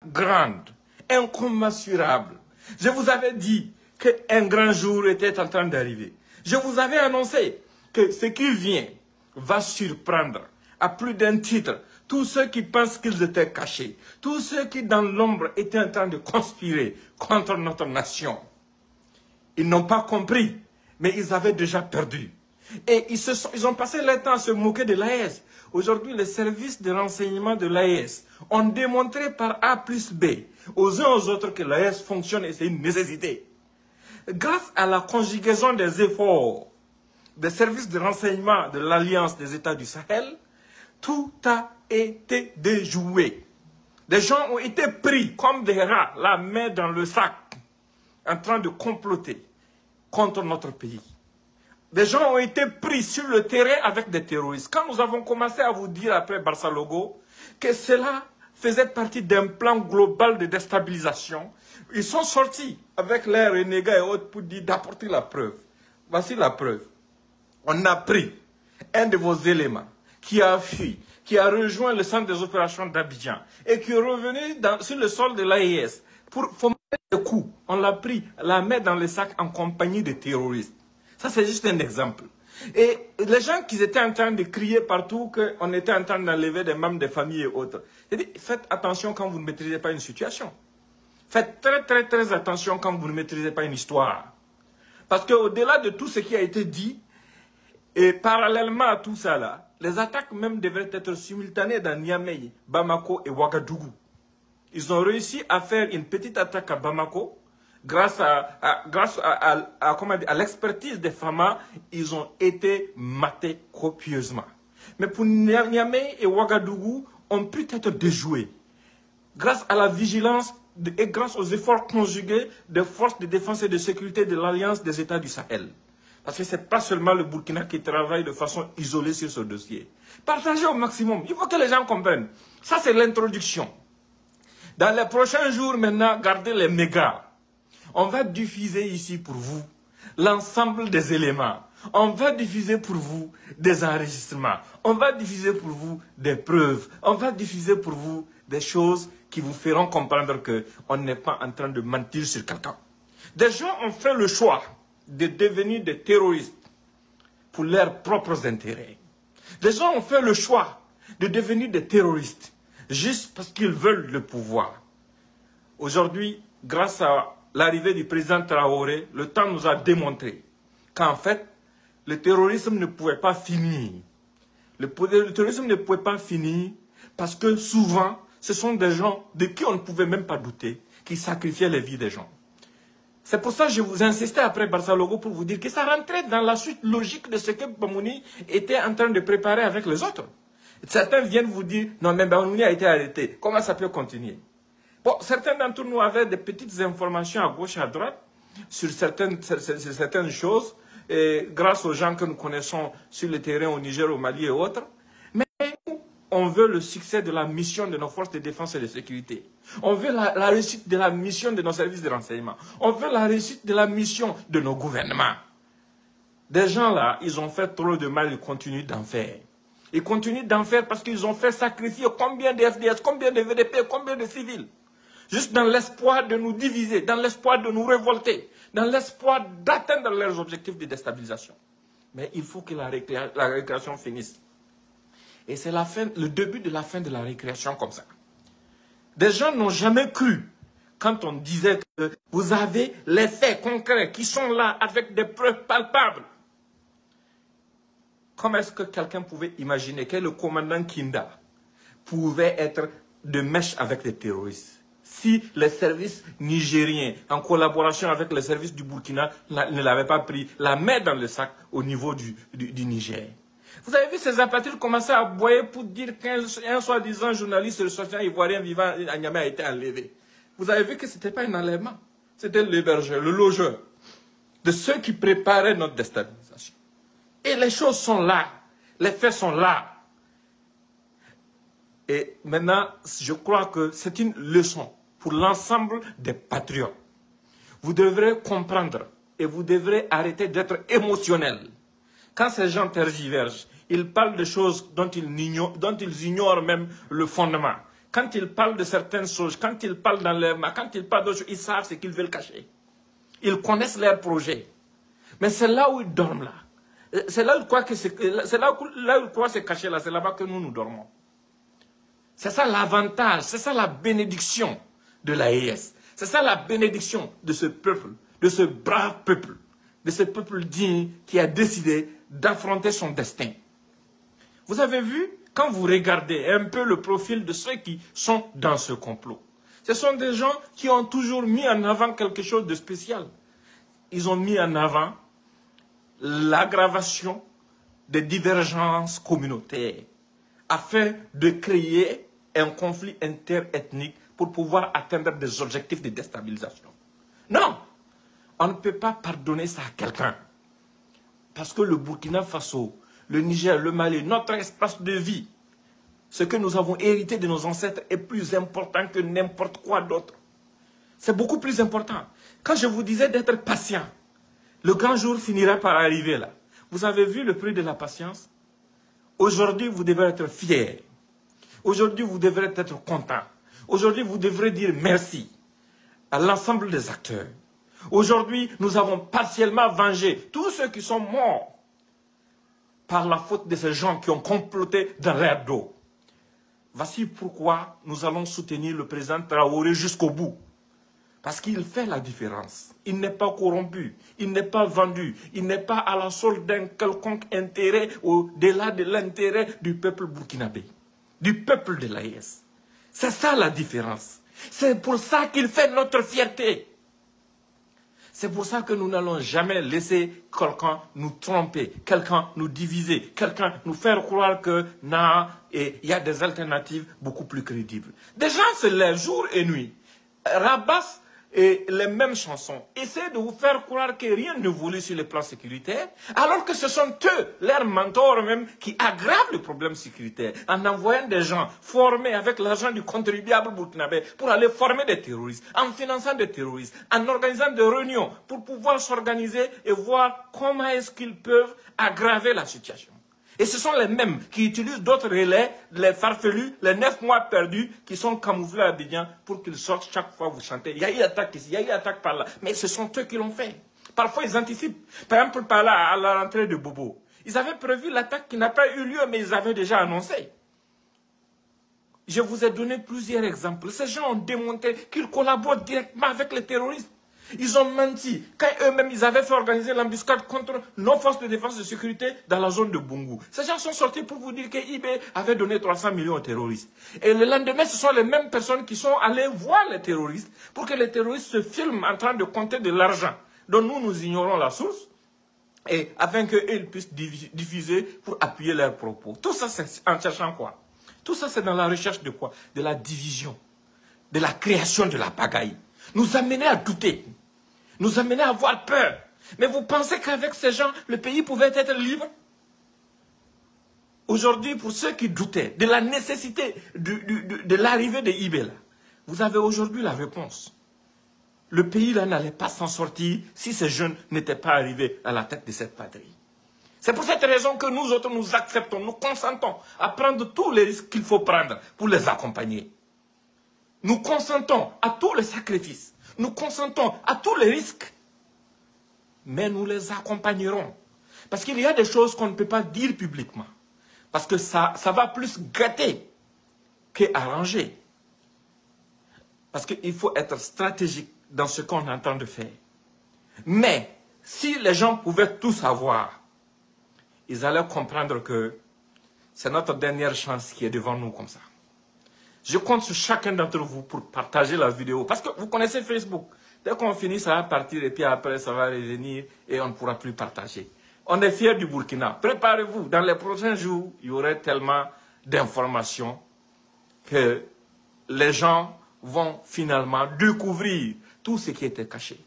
grande, incommensurable. Je vous avais dit qu'un grand jour était en train d'arriver. Je vous avais annoncé que ce qui vient va surprendre à plus d'un titre tous ceux qui pensent qu'ils étaient cachés, tous ceux qui dans l'ombre étaient en train de conspirer contre notre nation. Ils n'ont pas compris, mais ils avaient déjà perdu. Et ils ont passé leur temps à se moquer de l'AES. Aujourd'hui, les services de renseignement de l'AES ont démontré par A plus B aux uns aux autres que l'AES fonctionne et c'est une nécessité. Grâce à la conjugaison des efforts des services de renseignement de l'Alliance des États du Sahel, tout a été déjoué. Des gens ont été pris comme des rats, la main dans le sac, en train de comploter contre notre pays. Des gens ont été pris sur le terrain avec des terroristes. Quand nous avons commencé à vous dire après Barça Logo que cela faisait partie d'un plan global de déstabilisation, ils sont sortis avec leurs renégats et autres pour dire d'apporter la preuve. Voici la preuve. On a pris un de vos éléments qui a fui, qui a rejoint le centre des opérations d'Abidjan et qui est revenu sur le sol de l'AES pour fomenter le coup. On l'a pris, la main dans le sac en compagnie de terroristes. Ça, c'est juste un exemple. Et les gens qui étaient en train de crier partout qu'on était en train d'enlever des membres des familles et autres, j'ai dit, faites attention quand vous ne maîtrisez pas une situation. Faites très attention quand vous ne maîtrisez pas une histoire. Parce qu'au-delà de tout ce qui a été dit, et parallèlement à tout ça là, les attaques même devraient être simultanées dans Niamey, Bamako et Ouagadougou. Ils ont réussi à faire une petite attaque à Bamako. Grâce à l'expertise des FAMA, ils ont été matés copieusement. Mais pour Niamey et Ouagadougou, ont pu être déjoués. Grâce à la vigilance et grâce aux efforts conjugués des forces de défense et de sécurité de l'Alliance des États du Sahel. Parce que ce n'est pas seulement le Burkina qui travaille de façon isolée sur ce dossier. Partagez au maximum. Il faut que les gens comprennent. Ça, c'est l'introduction. Dans les prochains jours, maintenant, gardez les mégas. On va diffuser ici pour vous l'ensemble des éléments. On va diffuser pour vous des enregistrements. On va diffuser pour vous des preuves. On va diffuser pour vous des choses qui vous feront comprendre qu'on n'est pas en train de mentir sur quelqu'un. Des gens ont fait le choix de devenir des terroristes pour leurs propres intérêts. Des gens ont fait le choix de devenir des terroristes juste parce qu'ils veulent le pouvoir. Aujourd'hui, grâce à l'arrivée du président Traoré, le temps nous a démontré qu'en fait, le terrorisme ne pouvait pas finir. Le terrorisme ne pouvait pas finir parce que souvent, ce sont des gens de qui on ne pouvait même pas douter, qui sacrifiaient les vies des gens. C'est pour ça que je vous insistais après Barça Logo pour vous dire que ça rentrait dans la suite logique de ce que Bamouni était en train de préparer avec les autres. Certains viennent vous dire, non mais Bamouni a été arrêté, comment ça peut continuer? Bon, certains d'entre nous avaient des petites informations à gauche et à droite sur certaines choses, et grâce aux gens que nous connaissons sur le terrain au Niger, au Mali et autres. Mais on veut le succès de la mission de nos forces de défense et de sécurité. On veut la réussite de la mission de nos services de renseignement. On veut la réussite de la mission de nos gouvernements. Des gens là, ils ont fait trop de mal, ils continuent d'en faire. Ils continuent d'en faire parce qu'ils ont fait sacrifier combien de FDS, combien de VDP, combien de civils. Juste dans l'espoir de nous diviser, dans l'espoir de nous révolter, dans l'espoir d'atteindre leurs objectifs de déstabilisation. Mais il faut que la récréation finisse. Et c'est le début de la fin de la récréation comme ça. Des gens n'ont jamais cru quand on disait que vous avez les faits concrets qui sont là avec des preuves palpables. Comment est-ce que quelqu'un pouvait imaginer que le commandant Kinda pouvait être de mèche avec les terroristes si les services nigériens, en collaboration avec les services du Burkina, ne l'avaient pas pris la main dans le sac au niveau du Niger? Vous avez vu ces apatrides commencer à aboyer pour dire qu'un soi-disant journaliste ressortissant ivoirien vivant à Niamey a été enlevé. Vous avez vu que ce n'était pas un enlèvement. C'était l'hébergeur, le logeur de ceux qui préparaient notre déstabilisation. Et les choses sont là. Les faits sont là. Et maintenant, je crois que c'est une leçon pour l'ensemble des patriotes. Vous devrez comprendre et vous devrez arrêter d'être émotionnel. Quand ces gens tergiversent, ils parlent de choses dont ils ignorent même le fondement. quand ils parlent de certaines choses, quand ils parlent dans leur main, quand ils parlent d'autres choses, ils savent ce qu'ils veulent cacher. Ils connaissent leurs projets. Mais c'est là où ils dorment là. C'est là où ils croient se cacher là. C'est là-bas que nous dormons. C'est ça l'avantage, c'est ça la bénédiction de l'AES. C'est ça la bénédiction de ce peuple, de ce brave peuple, de ce peuple digne qui a décidé d'affronter son destin. Vous avez vu, quand vous regardez un peu le profil de ceux qui sont dans ce complot, ce sont des gens qui ont toujours mis en avant quelque chose de spécial. Ils ont mis en avant l'aggravation des divergences communautaires afin de créer un conflit interethnique pour pouvoir atteindre des objectifs de déstabilisation. Non, on ne peut pas pardonner ça à quelqu'un. Parce que le Burkina Faso, le Niger, le Mali, notre espace de vie, ce que nous avons hérité de nos ancêtres est plus important que n'importe quoi d'autre. C'est beaucoup plus important. Quand je vous disais d'être patient, le grand jour finira par arriver là. Vous avez vu le prix de la patience? Aujourd'hui, vous devez être fiers. Aujourd'hui, vous devrez être contents. Aujourd'hui, vous devrez dire merci à l'ensemble des acteurs. Aujourd'hui, nous avons partiellement vengé tous ceux qui sont morts par la faute de ces gens qui ont comploté dans l'air d'eau. Voici pourquoi nous allons soutenir le président Traoré jusqu'au bout. Parce qu'il fait la différence. Il n'est pas corrompu, il n'est pas vendu, il n'est pas à la solde d'un quelconque intérêt au-delà de l'intérêt du peuple burkinabé, du peuple de l'AES. C'est ça la différence. C'est pour ça qu'il fait notre fierté. C'est pour ça que nous n'allons jamais laisser quelqu'un nous tromper, quelqu'un nous diviser, quelqu'un nous faire croire que non, il y a des alternatives beaucoup plus crédibles. Des gens se lèvent jour et nuit, rabassent les mêmes chansons, essaient de vous faire croire que rien ne voulait sur le plan sécuritaire, alors que ce sont eux, leurs mentors même, qui aggravent le problème sécuritaire en envoyant des gens formés avec l'argent du contribuable burkinabé pour aller former des terroristes, en finançant des terroristes, en organisant des réunions pour pouvoir s'organiser et voir comment est-ce qu'ils peuvent aggraver la situation. Et ce sont les mêmes qui utilisent d'autres relais, les farfelus, les 9 mois perdus, qui sont camouflés à Abidjan pour qu'ils sortent chaque fois vous chantez. Il y a eu attaque ici, il y a eu attaque par là. Mais ce sont eux qui l'ont fait. Parfois ils anticipent. Par exemple, par là, à la rentrée de Bobo. Ils avaient prévu l'attaque qui n'a pas eu lieu, mais ils avaient déjà annoncé. Je vous ai donné plusieurs exemples. Ces gens ont démontré qu'ils collaborent directement avec les terroristes. Ils ont menti. Quand eux-mêmes, ils avaient fait organiser l'embuscade contre nos forces de défense et de sécurité dans la zone de Bungu. Ces gens sont sortis pour vous dire que IB avait donné 300 millions aux terroristes. Et le lendemain, ce sont les mêmes personnes qui sont allées voir les terroristes pour que les terroristes se filment en train de compter de l'argent dont nous ignorons la source et afin qu'ils puissent diffuser pour appuyer leurs propos. Tout ça, c'est en cherchant quoi? Tout ça, c'est dans la recherche de quoi? De la division, de la création de la pagaille. Nous amener à douter, nous amener à avoir peur. Mais vous pensez qu'avec ces gens, le pays pouvait être libre? Aujourd'hui, pour ceux qui doutaient de la nécessité de l'arrivée de IB, vous avez aujourd'hui la réponse. Le pays là n'allait pas s'en sortir si ces jeunes n'étaient pas arrivés à la tête de cette patrie. C'est pour cette raison que nous autres, nous acceptons, nous consentons à prendre tous les risques qu'il faut prendre pour les accompagner. Nous consentons à tous les sacrifices. Nous consentons à tous les risques. Mais nous les accompagnerons. Parce qu'il y a des choses qu'on ne peut pas dire publiquement. Parce que ça va plus gâter qu'arranger. Parce qu'il faut être stratégique dans ce qu'on est en train de faire. Mais si les gens pouvaient tout savoir, ils allaient comprendre que c'est notre dernière chance qui est devant nous comme ça. Je compte sur chacun d'entre vous pour partager la vidéo. Parce que vous connaissez Facebook. Dès qu'on finit, ça va partir et puis après, ça va revenir et on ne pourra plus partager. On est fiers du Burkina. Préparez-vous. Dans les prochains jours, il y aurait tellement d'informations que les gens vont finalement découvrir tout ce qui était caché.